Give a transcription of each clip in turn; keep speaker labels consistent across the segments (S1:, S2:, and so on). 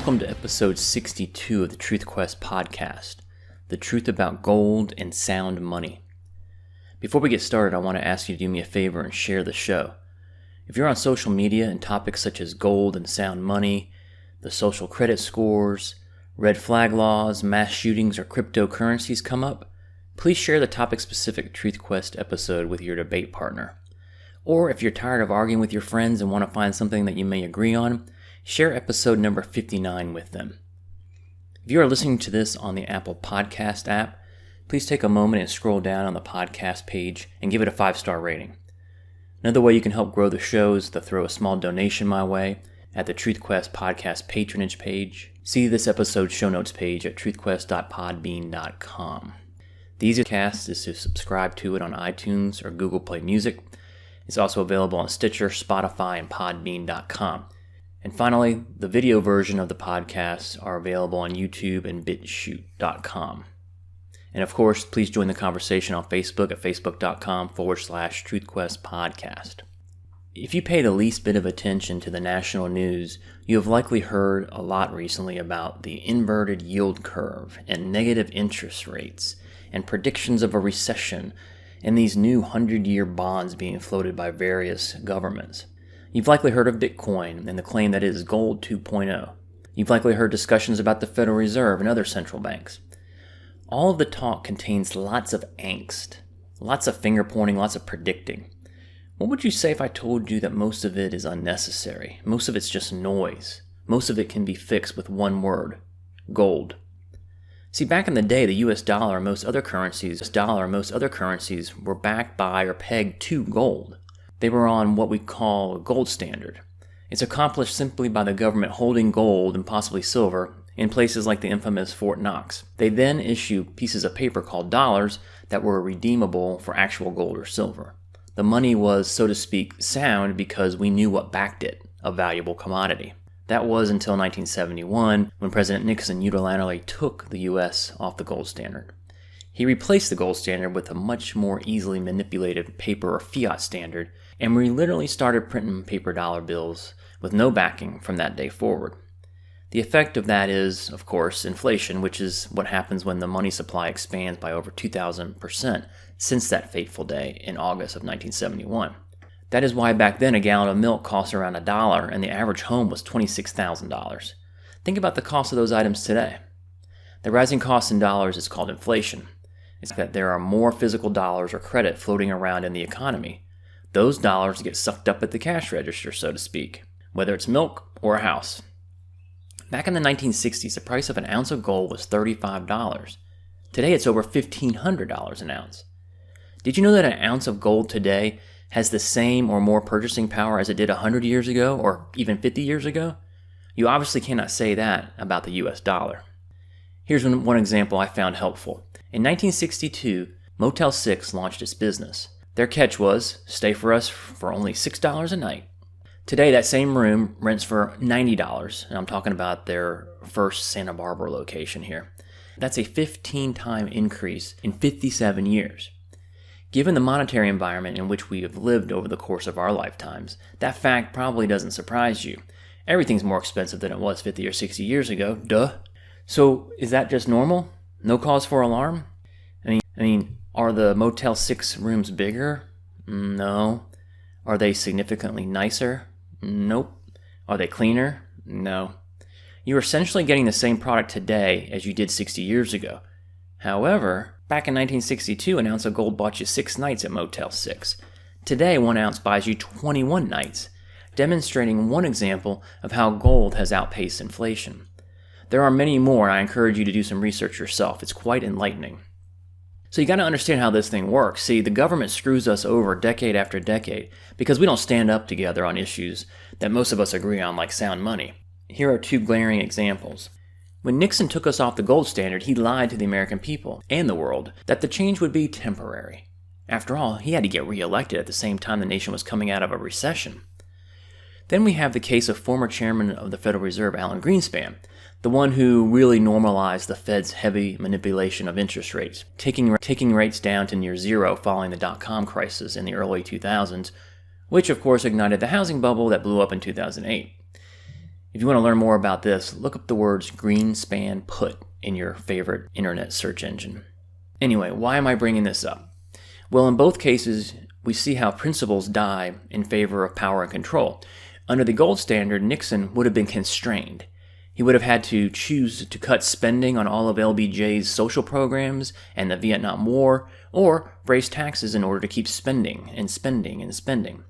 S1: Welcome to episode 62 of the Truth Quest podcast, the truth about gold and sound money. Before we get started, I want to ask you to do me a favor and share the show. If you're on social media and topics such as gold and sound money, the social credit scores, red flag laws, mass shootings, or cryptocurrencies come up, please share the topic-specific Truth Quest episode with your debate partner. Or if you're tired of arguing with your friends and want to find something that you may agree on, share episode number 59 with them. If you are listening to this on the Apple Podcast app, please take a moment and scroll down on the podcast page and give it a 5-star rating. Another way you can help grow the show is to throw a small donation my way at the Truth Quest podcast patronage page. See this episode's show notes page at truthquest.podbean.com. The easiest cast is to subscribe to it on iTunes or Google Play Music. It's also available on Stitcher, Spotify, and podbean.com. And finally, the video version of the podcasts are available on YouTube and BitChute.com. And of course, please join the conversation on Facebook at facebook.com/TruthQuestPodcast. If you pay the least bit of attention to the national news, you have likely heard a lot recently about the inverted yield curve and negative interest rates and predictions of a recession and these new 100-year bonds being floated by various governments. You've likely heard of Bitcoin and the claim that it is gold 2.0. You've likely heard discussions about the Federal Reserve and other central banks. All of the talk contains lots of angst, lots of finger-pointing, lots of predicting. What would you say if I told you that most of it is unnecessary? Most of it's just noise. Most of it can be fixed with one word: gold. See, back in the day, the US dollar and most other currencies were backed by or pegged to gold. They were on what we call a gold standard. It's accomplished simply by the government holding gold and possibly silver in places like the infamous Fort Knox. They then issue pieces of paper called dollars that were redeemable for actual gold or silver. The money was, so to speak, sound because we knew what backed it, a valuable commodity. That was until 1971, when President Nixon unilaterally took the U.S. off the gold standard. He replaced the gold standard with a much more easily manipulated paper or fiat standard, and we literally started printing paper dollar bills with no backing from that day forward. The effect of that is, of course, inflation, which is what happens when the money supply expands by over 2,000% since that fateful day in August of 1971. That is why back then a gallon of milk cost around $1 and the average home was $26,000. Think about the cost of those items today. The rising cost in dollars is called inflation. It's that there are more physical dollars or credit floating around in the economy. Those dollars get sucked up at the cash register, so to speak, whether it's milk or a house. Back in the 1960s, the price of an ounce of gold was $35. Today it's over $1,500 an ounce. Did you know that an ounce of gold today has the same or more purchasing power as it did 100 years ago or even 50 years ago? You obviously cannot say that about the US dollar. Here's one example I found helpful. In 1962, Motel 6 launched its business. Their catch was, stay for us for only $6 a night. Today, that same room rents for $90, and I'm talking about their first Santa Barbara location here. That's a 15-time increase in 57 years. Given the monetary environment in which we have lived over the course of our lifetimes, that fact probably doesn't surprise you. Everything's more expensive than it was 50 or 60 years ago, duh. So, is that just normal? No cause for alarm? I mean, are the Motel 6 rooms bigger? No. Are they significantly nicer? Nope. Are they cleaner? No. You're essentially getting the same product today as you did 60 years ago. However, back in 1962, an ounce of gold bought you 6 nights at Motel 6. Today, 1 ounce buys you 21 nights, demonstrating one example of how gold has outpaced inflation. There are many more, and I encourage you to do some research yourself. It's quite enlightening. So you got to understand how this thing works. See, the government screws us over decade after decade because we don't stand up together on issues that most of us agree on, like sound money. Here are 2 glaring examples. When Nixon took us off the gold standard, he lied to the American people and the world that the change would be temporary. After all, he had to get reelected at the same time the nation was coming out of a recession. Then we have the case of former chairman of the Federal Reserve, Alan Greenspan, the one who really normalized the Fed's heavy manipulation of interest rates, taking rates down to near zero following the dot-com crisis in the early 2000s, which of course ignited the housing bubble that blew up in 2008. If you want to learn more about this, look up the words Greenspan put in your favorite internet search engine. Anyway, why am I bringing this up? Well, in both cases, we see how principles die in favor of power and control. Under the gold standard, Nixon would have been constrained. He would have had to choose to cut spending on all of LBJ's social programs and the Vietnam War, or raise taxes in order to keep spending and spending and spending.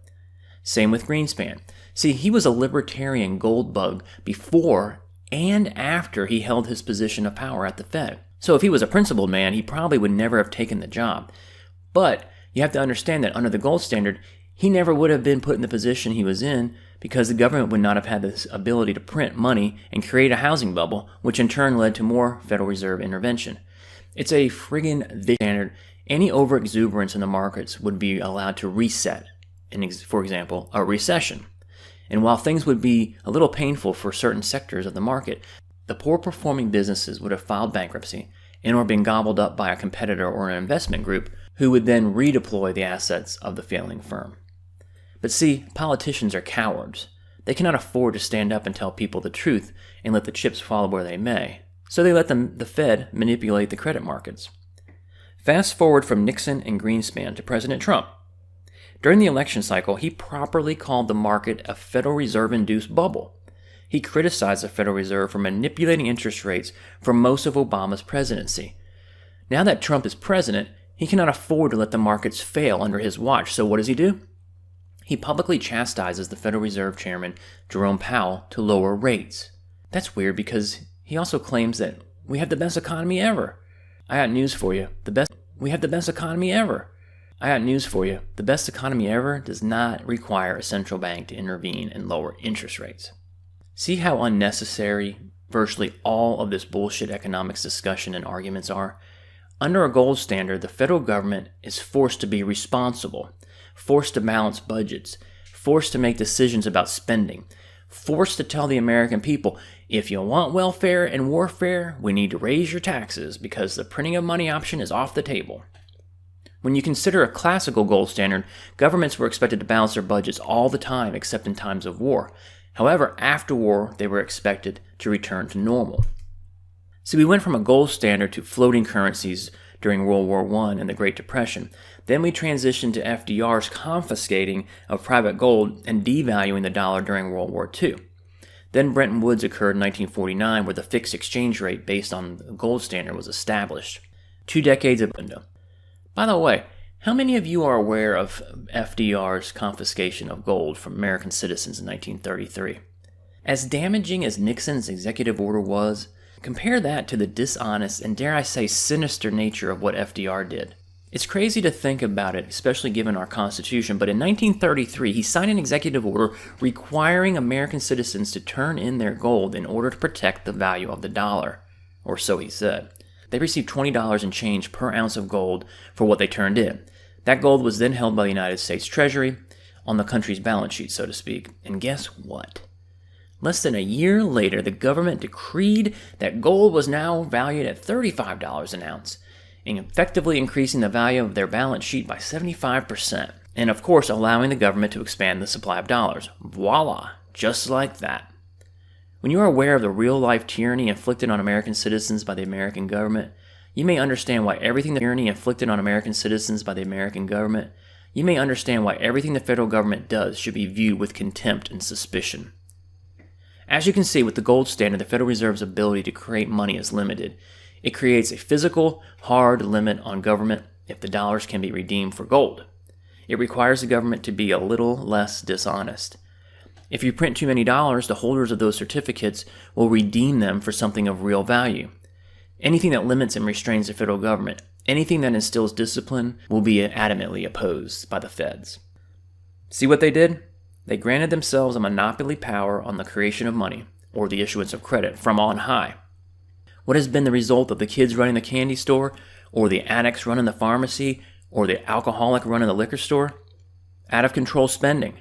S1: Same with Greenspan. See, he was a libertarian gold bug before and after he held his position of power at the Fed. So if he was a principled man, he probably would never have taken the job. But you have to understand that under the gold standard, he never would have been put in the position he was in because the government would not have had this ability to print money and create a housing bubble, which in turn led to more Federal Reserve intervention. It's a friggin' standard. Any overexuberance in the markets would be allowed to reset, for example, a recession. And while things would be a little painful for certain sectors of the market, the poor performing businesses would have filed bankruptcy and or been gobbled up by a competitor or an investment group who would then redeploy the assets of the failing firm. But see, politicians are cowards. They cannot afford to stand up and tell people the truth and let the chips fall where they may. So they let the Fed manipulate the credit markets. Fast forward from Nixon and Greenspan to President Trump. During the election cycle, he properly called the market a Federal Reserve-induced bubble. He criticized the Federal Reserve for manipulating interest rates for most of Obama's presidency. Now that Trump is president, he cannot afford to let the markets fail under his watch, so what does he do? He publicly chastises the Federal Reserve Chairman, Jerome Powell, to lower rates. That's weird because he also claims that we have the best economy ever. I got news for you. We have the best economy ever. I got news for you. The best economy ever does not require a central bank to intervene and lower interest rates. See how unnecessary virtually all of this bullshit economics discussion and arguments are? Under a gold standard, the federal government is forced to be responsible, forced to balance budgets, forced to make decisions about spending, forced to tell the American people, if you want welfare and warfare, we need to raise your taxes because the printing of money option is off the table. When you consider a classical gold standard, governments were expected to balance their budgets all the time except in times of war. However, after war, they were expected to return to normal. So we went from a gold standard to floating currencies during World War I and the Great Depression. Then we transitioned to FDR's confiscating of private gold and devaluing the dollar during World War II. Then Bretton Woods occurred in 1949, where the fixed exchange rate based on the gold standard was established. 2 decades of window. By the way, how many of you are aware of FDR's confiscation of gold from American citizens in 1933? As damaging as Nixon's executive order was, compare that to the dishonest and, dare I say, sinister nature of what FDR did. It's crazy to think about it, especially given our Constitution, but in 1933, he signed an executive order requiring American citizens to turn in their gold in order to protect the value of the dollar, or so he said. They received $20 and change per ounce of gold for what they turned in. That gold was then held by the United States Treasury on the country's balance sheet, so to speak. And guess what? Less than a year later, the government decreed that gold was now valued at $35 an ounce, effectively increasing the value of their balance sheet by 75%, and of course allowing the government to expand the supply of dollars. Voila, just like that. When you are aware of the real-life tyranny inflicted on American citizens by the American government, you may understand why everything the federal government does should be viewed with contempt and suspicion. As you can see, with the gold standard, the Federal Reserve's ability to create money is limited. It creates a physical, hard limit on government if the dollars can be redeemed for gold. It requires the government to be a little less dishonest. If you print too many dollars, the holders of those certificates will redeem them for something of real value. Anything that limits and restrains the federal government, anything that instills discipline, will be adamantly opposed by the feds. See what they did? They granted themselves a monopoly power on the creation of money, or the issuance of credit, from on high. What has been the result of the kids running the candy store, or the addicts running the pharmacy, or the alcoholic running the liquor store? Out of control spending.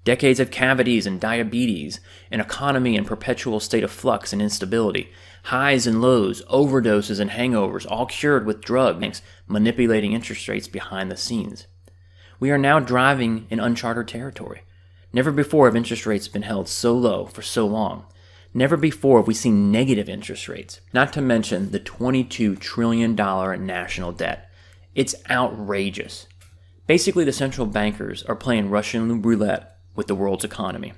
S1: Decades of cavities and diabetes, an economy in perpetual state of flux and instability, highs and lows, overdoses and hangovers, all cured with drugs, manipulating interest rates behind the scenes. We are now driving in uncharted territory. Never before have interest rates been held so low for so long. Never before have we seen negative interest rates, not to mention the $22 trillion national debt. It's outrageous. Basically, the central bankers are playing Russian roulette with the world's economy.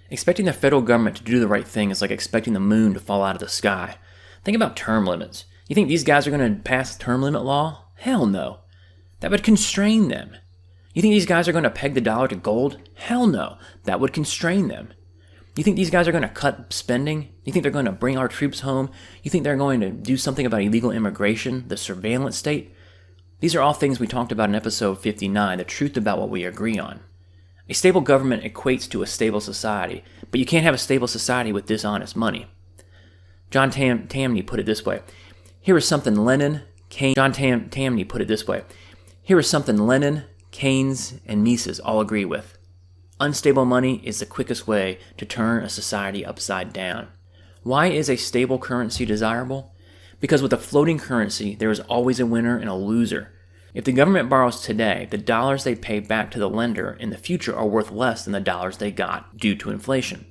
S1: Expecting the federal government to do the right thing is like expecting the moon to fall out of the sky. Think about term limits. You think these guys are going to pass term limit law? Hell no. That would constrain them. You think these guys are going to peg the dollar to gold? Hell no. That would constrain them. You think these guys are going to cut spending? You think they're going to bring our troops home? You think they're going to do something about illegal immigration, the surveillance state? These are all things we talked about in episode 59, the truth about what we agree on. A stable government equates to a stable society, but you can't have a stable society with dishonest money. John Tamny put it this way. Here is something Lenin, Keynes, and Mises all agree with. Unstable money is the quickest way to turn a society upside down. Why is a stable currency desirable? Because with a floating currency, there is always a winner and a loser. If the government borrows today, the dollars they pay back to the lender in the future are worth less than the dollars they got due to inflation.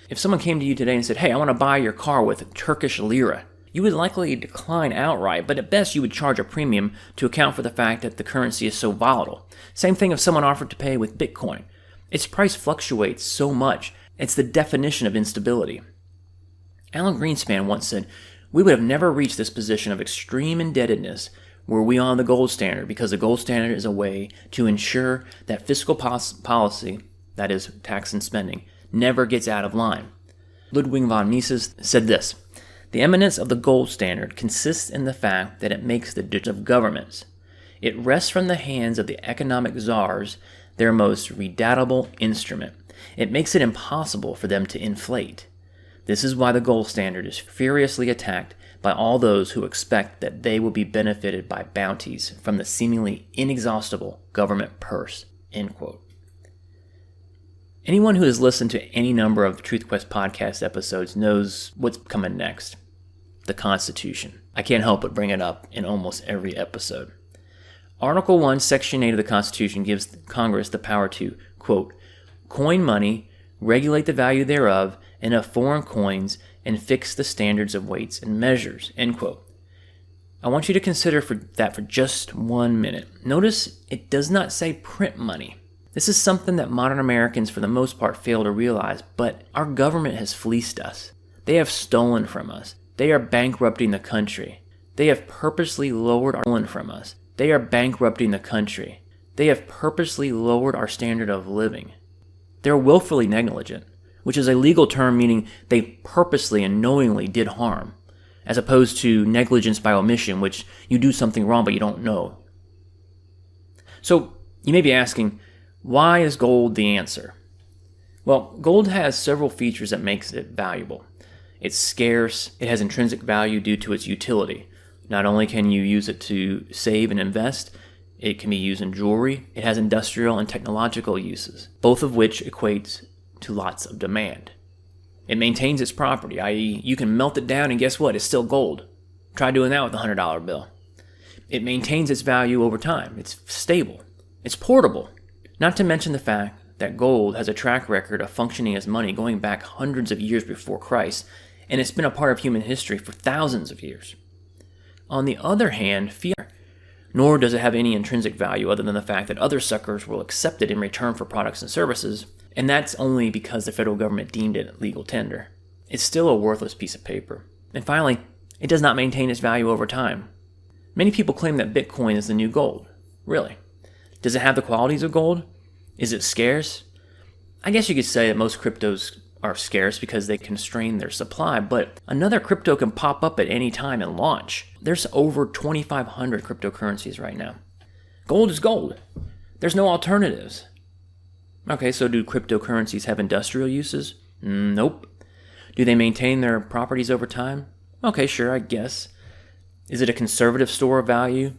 S1: If someone came to you today and said, hey, I want to buy your car with Turkish lira, you would likely decline outright, but at best you would charge a premium to account for the fact that the currency is so volatile. Same thing if someone offered to pay with Bitcoin. Its price fluctuates so much, it's the definition of instability. Alan Greenspan once said, we would have never reached this position of extreme indebtedness were we on the gold standard, because the gold standard is a way to ensure that fiscal policy, that is, tax and spending, never gets out of line. Ludwig von Mises said this, the eminence of the gold standard consists in the fact that it makes the decisions of governments. It rests from the hands of the economic czars, their most redoubtable instrument. It makes it impossible for them to inflate. This is why the gold standard is furiously attacked by all those who expect that they will be benefited by bounties from the seemingly inexhaustible government purse. End quote. Anyone who has listened to any number of Truth Quest podcast episodes knows what's coming next. The Constitution. I can't help but bring it up in almost every episode. Article 1, Section 8 of the Constitution gives Congress the power to, quote, coin money, regulate the value thereof, and of foreign coins, and fix the standards of weights and measures, end quote. I want you to consider that for just 1 minute. Notice it does not say print money. This is something that modern Americans for the most part fail to realize, but our government has fleeced us. They have stolen from us. They are bankrupting the country. They have purposely lowered our standard of living. They're willfully negligent, which is a legal term meaning they purposely and knowingly did harm, as opposed to negligence by omission, which you do something wrong but you don't know. So you may be asking, why is gold the answer? Well, gold has several features that makes it valuable. It's scarce, it has intrinsic value due to its utility. Not only can you use it to save and invest, it can be used in jewelry. It has industrial and technological uses, both of which equates to lots of demand. It maintains its property, i.e., you can melt it down and guess what? It's still gold. Try doing that with a $100 bill. It maintains its value over time. It's stable. It's portable. Not to mention the fact that gold has a track record of functioning as money going back hundreds of years before Christ, and it's been a part of human history for thousands of years. On the other hand, fiat, nor does it have any intrinsic value other than the fact that other suckers will accept it in return for products and services, and that's only because the federal government deemed it legal tender. It's still a worthless piece of paper. And finally, it does not maintain its value over time. Many people claim that Bitcoin is the new gold. Really? Does it have the qualities of gold? Is it scarce? I guess you could say that most cryptos are scarce because they constrain their supply, but another crypto can pop up at any time and launch. There's over 2,500 cryptocurrencies right now. Gold is gold. There's no alternatives. Okay, so do cryptocurrencies have industrial uses? Nope. Do they maintain their properties over time? Okay, sure, I guess. Is it a conservative store of value?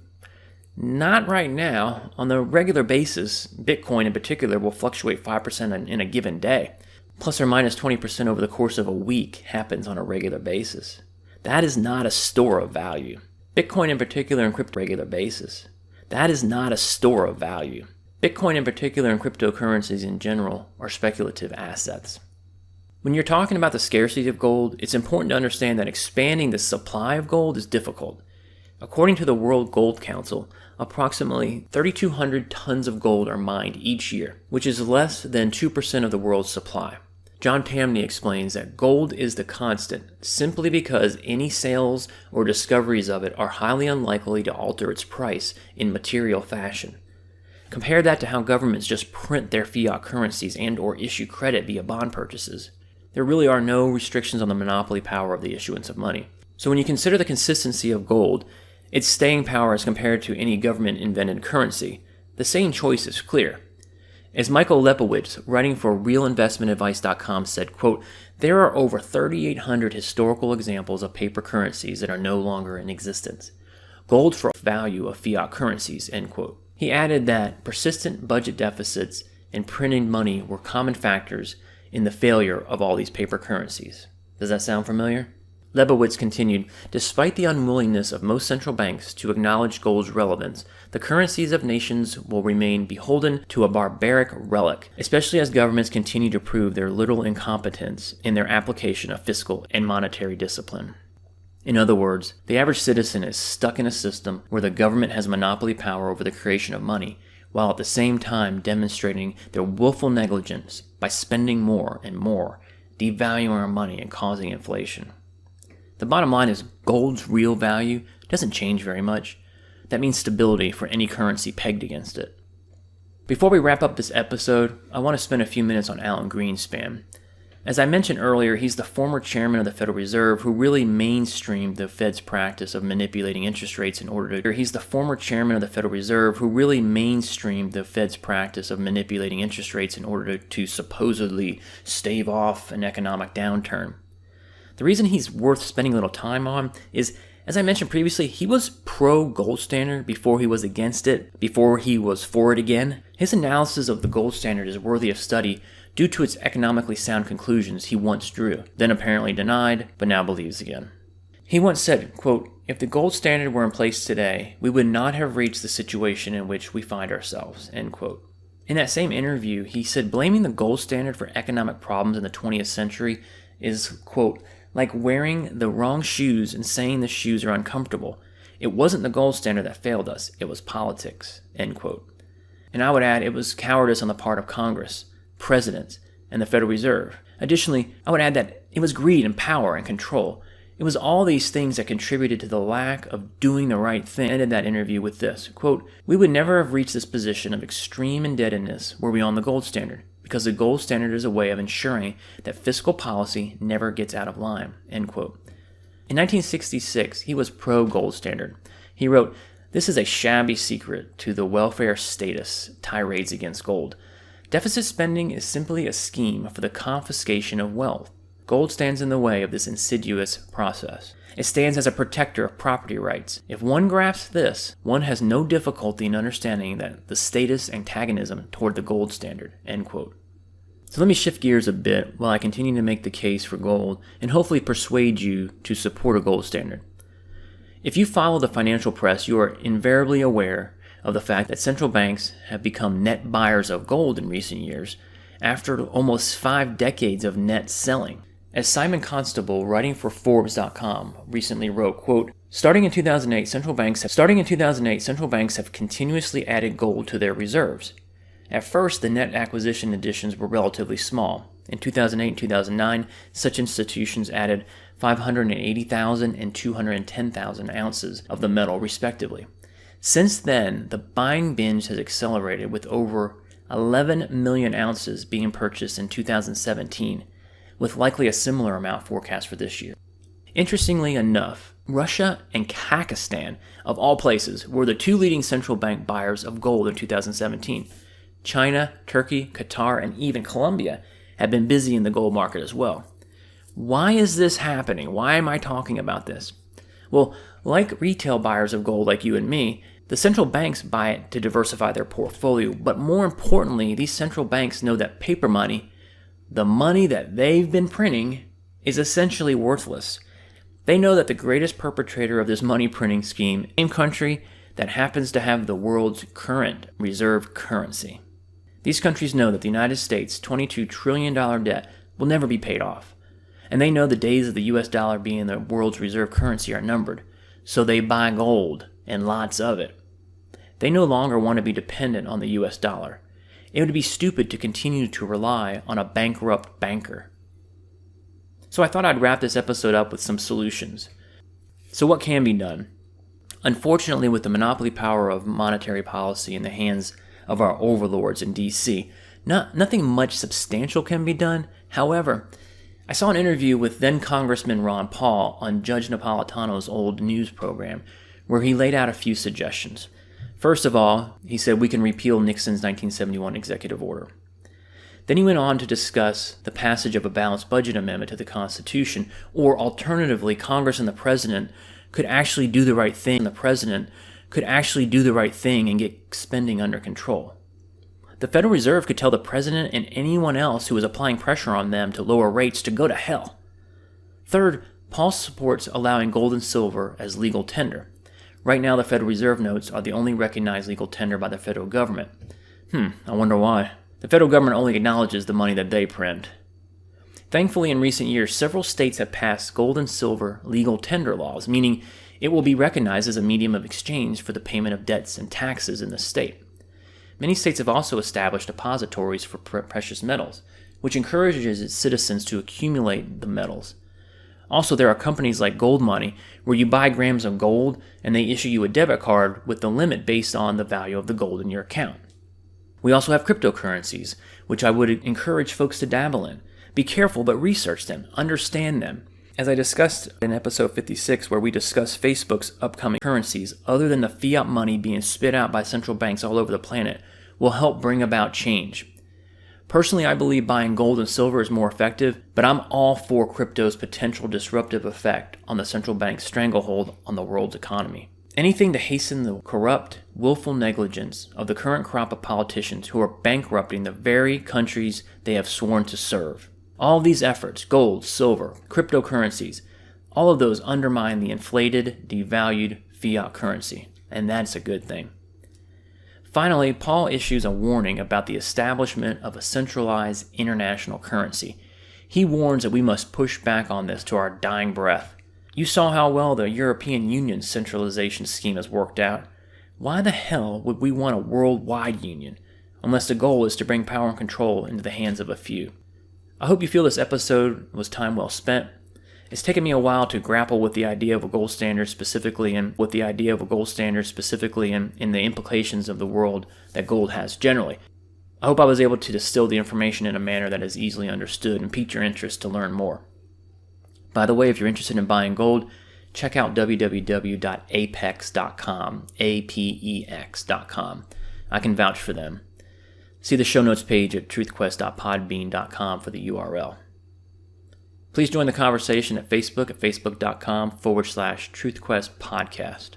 S1: Not right now. On the regular basis, Bitcoin in particular will fluctuate 5% in a given day. Plus or minus 20% over the course of a week happens on a regular basis. That is not a store of value. Bitcoin in particular and crypto regular basis. That is not a store of value. Bitcoin in particular and cryptocurrencies in general are speculative assets. When you're talking about the scarcity of gold, it's important to understand that expanding the supply of gold is difficult. According to the World Gold Council, approximately 3,200 tons of gold are mined each year, which is less than 2% of the world's supply. John Tamny explains that gold is the constant simply because any sales or discoveries of it are highly unlikely to alter its price in material fashion. Compare that to how governments just print their fiat currencies and/or issue credit via bond purchases. There really are no restrictions on the monopoly power of the issuance of money. So when you consider the consistency of gold, its staying power as compared to any government-invented currency, the same choice is clear. As Michael Lepowitz, writing for realinvestmentadvice.com, said, quote, "There are over 3,800 historical examples of paper currencies that are no longer in existence. Gold for value of fiat currencies," end quote. He added that persistent budget deficits and printing money were common factors in the failure of all these paper currencies. Does that sound familiar? Lebowitz continued, "Despite the unwillingness of most central banks to acknowledge gold's relevance, the currencies of nations will remain beholden to a barbaric relic, especially as governments continue to prove their literal incompetence in their application of fiscal and monetary discipline." In other words, the average citizen is stuck in a system where the government has monopoly power over the creation of money, while at the same time demonstrating their willful negligence by spending more and more, devaluing our money and causing inflation. The bottom line is gold's real value doesn't change very much. That means stability for any currency pegged against it. Before we wrap up this episode, I want to spend a few minutes on Alan Greenspan. As I mentioned earlier, he's the former chairman of the Federal Reserve who really mainstreamed the Fed's practice of manipulating interest rates in order to supposedly stave off an economic downturn. The reason he's worth spending a little time on is, as I mentioned previously, he was pro-gold standard before he was against it, before he was for it again. His analysis of the gold standard is worthy of study due to its economically sound conclusions he once drew, then apparently denied, but now believes again. He once said, quote, "If the gold standard were in place today, we would not have reached the situation in which we find ourselves," end quote. In that same interview, he said blaming the gold standard for economic problems in the 20th century is, quote, "like wearing the wrong shoes and saying the shoes are uncomfortable. It wasn't the gold standard that failed us, it was politics," end quote. And I would add it was cowardice on the part of Congress, presidents, and the Federal Reserve. Additionally, I would add that it was greed and power and control. It was all these things that contributed to the lack of doing the right thing. I ended that interview with this, quote, "We would never have reached this position of extreme indebtedness were we on the gold standard, because the gold standard is a way of ensuring that fiscal policy never gets out of line," end quote. In 1966, he was pro-gold standard. He wrote, "This is a shabby secret to the welfare status tirades against gold. Deficit spending is simply a scheme for the confiscation of wealth. Gold stands in the way of this insidious process. It stands as a protector of property rights. If one grasps this, one has no difficulty in understanding that the status antagonism toward the gold standard," end quote. So let me shift gears a bit while I continue to make the case for gold and hopefully persuade you to support a gold standard. If you follow the financial press, you are invariably aware of the fact that central banks have become net buyers of gold in recent years after almost 5 decades of net selling. As Simon Constable, writing for Forbes.com, recently wrote, quote, Starting in 2008, central banks have continuously added gold to their reserves. At first, the net acquisition additions were relatively small. In 2008 and 2009, such institutions added 580,000 and 210,000 ounces of the metal, respectively. Since then, the buying binge has accelerated, with over 11 million ounces being purchased in 2017, with likely a similar amount forecast for this year. Interestingly enough, Russia and Kazakhstan, of all places, were the 2 leading central bank buyers of gold in 2017. China, Turkey, Qatar, and even Colombia have been busy in the gold market as well. Why is this happening? Why am I talking about this? Well, like retail buyers of gold like you and me, the central banks buy it to diversify their portfolio, but more importantly, these central banks know that paper money, the money that they've been printing, is essentially worthless. They know that the greatest perpetrator of this money printing scheme is the same country that happens to have the world's current reserve currency. These countries know that the United States' $22 trillion debt will never be paid off. And they know the days of the US dollar being the world's reserve currency are numbered, so they buy gold, and lots of it. They no longer want to be dependent on the US dollar. It would be stupid to continue to rely on a bankrupt banker. So I thought I'd wrap this episode up with some solutions. So what can be done? Unfortunately, with the monopoly power of monetary policy in the hands of our overlords in DC, nothing much substantial can be done. However, I saw an interview with then Congressman Ron Paul on Judge Napolitano's old news program, where he laid out a few suggestions. First of all, he said we can repeal Nixon's 1971 executive order. Then he went on to discuss the passage of a balanced budget amendment to the Constitution, or alternatively, Congress and the President could actually do the right thing. The President could actually do the right thing and get spending under control. The Federal Reserve could tell the President and anyone else who was applying pressure on them to lower rates to go to hell. Third, Paul supports allowing gold and silver as legal tender. Right now, the Federal Reserve notes are the only recognized legal tender by the federal government. I wonder why. The federal government only acknowledges the money that they print. Thankfully, in recent years, several states have passed gold and silver legal tender laws, meaning it will be recognized as a medium of exchange for the payment of debts and taxes in the state. Many states have also established depositories for precious metals, which encourages its citizens to accumulate the metals. Also, there are companies like Gold Money, where you buy grams of gold and they issue you a debit card with the limit based on the value of the gold in your account. We also have cryptocurrencies, which I would encourage folks to dabble in. Be careful, but research them, understand them. As I discussed in episode 56, where we discuss Facebook's upcoming currencies, other than the fiat money being spit out by central banks all over the planet, will help bring about change. Personally, I believe buying gold and silver is more effective, but I'm all for crypto's potential disruptive effect on the central bank's stranglehold on the world's economy. Anything to hasten the corrupt, willful negligence of the current crop of politicians who are bankrupting the very countries they have sworn to serve. All these efforts, gold, silver, cryptocurrencies, all of those undermine the inflated, devalued fiat currency, and that's a good thing. Finally, Paul issues a warning about the establishment of a centralized international currency. He warns that we must push back on this to our dying breath. You saw how well the European Union's centralization scheme has worked out. Why the hell would we want a worldwide union, unless the goal is to bring power and control into the hands of a few? I hope you feel this episode was time well spent. It's taken me a while to grapple with the idea of a gold standard specifically in the implications of the world that gold has generally. I hope I was able to distill the information in a manner that is easily understood and piqued your interest to learn more. By the way, if you're interested in buying gold, check out www.apex.com, apex.com. I can vouch for them. See the show notes page at truthquest.podbean.com for the URL. Please join the conversation at Facebook at facebook.com/truthquestpodcast.